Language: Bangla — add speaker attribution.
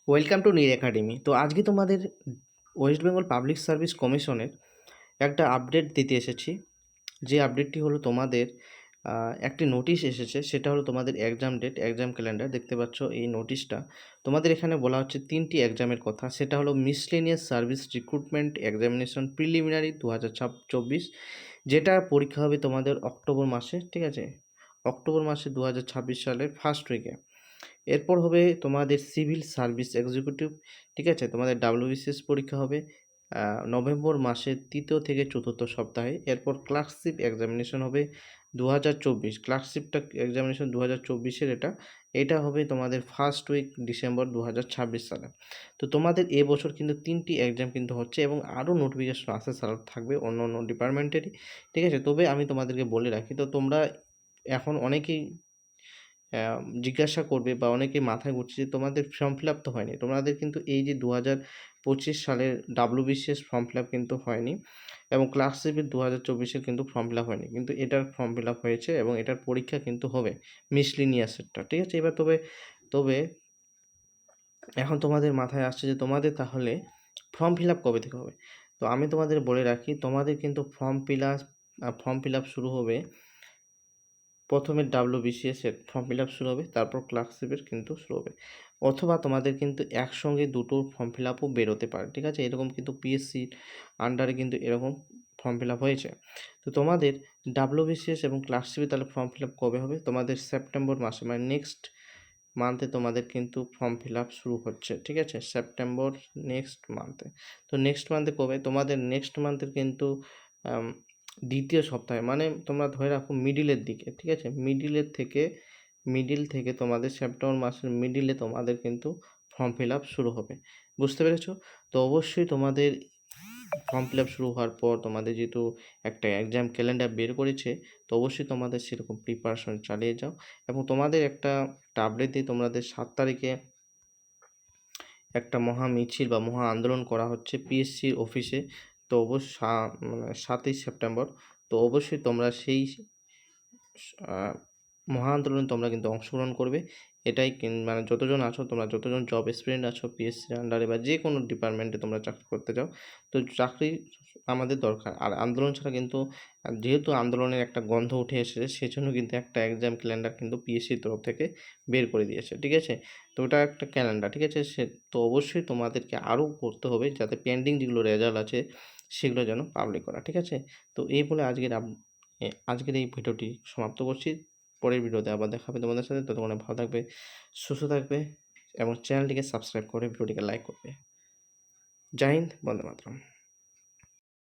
Speaker 1: Welcome to Neer academy. তো আজকে তোমাদের ওয়েস্ট বেঙ্গল পাবলিক সার্ভিস কমিশনের একটা আপডেট দিতে এসেছি। যে আপডেটটি হলো তোমাদের একটি নোটিশ এসেছে, সেটা হলো তোমাদের এক্সাম ডেট, এক্সাম ক্যালেন্ডার। দেখতে পাচ্ছ এই নোটিশটা। তোমাদের এখানে বলা হচ্ছে 3টি এক্সামের কথা। সেটা হলো miscellaneous service recruitment examination preliminary 2024, যেটা পরীক্ষা হবে তোমাদের অক্টোবর মাসে, ঠিক আছে? অক্টোবর মাসে 2026 সালের ফার্স্ট উইকে। এরপর হবে তোমাদের সিভিল সার্ভিস এক্সিকিউটিভ, ঠিক আছে? তোমাদের ডাব্লিউবিসিএস পরীক্ষা হবে নভেম্বর মাসের 3য় থেকে 4র্থ সপ্তাহে। এরপর ক্লার্কশিপ এক্সামিনেশন হবে 2024। ক্লার্কশিপটা এক্সামিনেশন 2024-এর এটা হবে তোমাদের ফার্স্ট উইক ডিসেম্বর 2026 সালে। তো তোমাদের এবছর কিন্তু 3টি এক্সাম কিন্তু হচ্ছে এবং আরও নোটিফিকেশন আসতে থাকবে অন্য অন্য ডিপার্টমেন্টেরই, ঠিক আছে? তবে আমি তোমাদেরকে বলে রাখি, তো তোমরা এখন অনেকেই জিজ্ঞাসা করবে বা অনেকেই মাথায় ঘুরছে যে তোমাদের ফর্ম ফিল আপ তো হয়নি। তোমাদের কিন্তু এই যে 2025 সালের ডাব্লিউবিসিএস ফর্ম ফিল আপ কিন্তু হয়নি এবং ক্লার্কশিপের 2024-এর কিন্তু ফর্ম ফিল আপ হয়নি, কিন্তু এটার ফর্ম ফিল আপ হয়েছে এবং এটার পরীক্ষা কিন্তু হবে মিসলিনিয়াসেরটা, ঠিক আছে? এবার তবে তবে এখন তোমাদের মাথায় আসছে যে তোমাদের তাহলে ফর্ম ফিল আপ কবে থেকে হবে। তো আমি তোমাদের বলে রাখি, তোমাদের কিন্তু ফর্ম ফিল আপ শুরু হবে। প্রথমে ডাব্লিউবিসিএস এর ফর্ম ফিল আপ শুরু হবে, তারপর ক্লার্কশিপের কিন্তু শুরু হবে, অথবা তোমাদের কিন্তু একসঙ্গে দুটো ফর্ম ফিল আপও বেরোতে পারে, ঠিক আছে? এরকম কিন্তু পিএসসির আন্ডারে কিন্তু এরকম ফর্ম ফিল আপ হয়েছে। তো তোমাদের ডাব্লিউবিসিএস এবং ক্লার্কশিপে তাহলে ফর্ম ফিল আপ কবে হবে? তোমাদের সেপ্টেম্বর মাসে, মানে নেক্সট মান্থে তোমাদের কিন্তু ফর্ম ফিল আপ শুরু হচ্ছে, ঠিক আছে? সেপ্টেম্বর নেক্সট মান্থে। তো নেক্সট মান্থে কবে? তোমাদের নেক্সট মান্থের কিন্তু দ্বিতীয় সপ্তাহে, মানে তোমরা ধরে রাখো মিডিলের দিকে, ঠিক আছে? মিডিল থেকে তোমাদের সেপ্টেম্বর মাসের মিডিলে তোমাদের কিন্তু ফর্ম ফিল আপ শুরু হবে। বুঝতে পেরেছো? তো অবশ্যই তোমাদের ফর্ম ফিল আপ শুরু হওয়ার পর তোমাদের যেহেতু একটা এক্সাম ক্যালেন্ডার বের করেছে, তো অবশ্যই তোমাদের সেরকম প্রিপারেশন চালিয়ে যাও। এবং তোমাদের একটা আপডেট দিই, তোমাদের 7 তারিখে একটা মহা মিছিল বা মহা আন্দোলন করা হচ্ছে পিএসসির অফিসে। তো মানে 7ই সেপ্টেম্বর। তো অবশ্যই তোমরা সেই মহা আন্দোলনে তোমরা কিন্তু অংশগ্রহণ করবে। এটাই মানে যতজন আছো, তোমরা যতজন জব এসপিরেন্ট আছো পিএসসির আন্ডারে বা যে কোনো ডিপার্টমেন্টে তোমরা চাকরি করতে চাও, তো চাকরি আমাদের দরকার। আর আন্দোলন ছাড়া কিন্তু, যেহেতু আন্দোলনের একটা গন্ধ উঠে এসেছে, সেজন্য কিন্তু একটা এক্সাম ক্যালেন্ডার কিন্তু পিএসসির তরফ থেকে বের করে দিয়েছে, ঠিক আছে? তো ওটা একটা ক্যালেন্ডার, ঠিক আছে? তো অবশ্যই তোমাদেরকে আরও করতে হবে যাতে পেন্ডিং যেগুলো রেজাল্ট আছে সেগুলো যেন পাবলিক করা, ঠিক আছে? তো এই বলে আজকের এই ভিডিওটি সমাপ্ত করছি। পরের ভিডিওতে আবার দেখা হবে তোমাদের সাথে। ততক্ষণে ভালো থাকবে, সুস্থ থাকবে এবং চ্যানেলটিকে সাবস্ক্রাইব করে ভিডিওটিকে লাইক করবে। জয় হিন্দ, বন্দে মাতরম।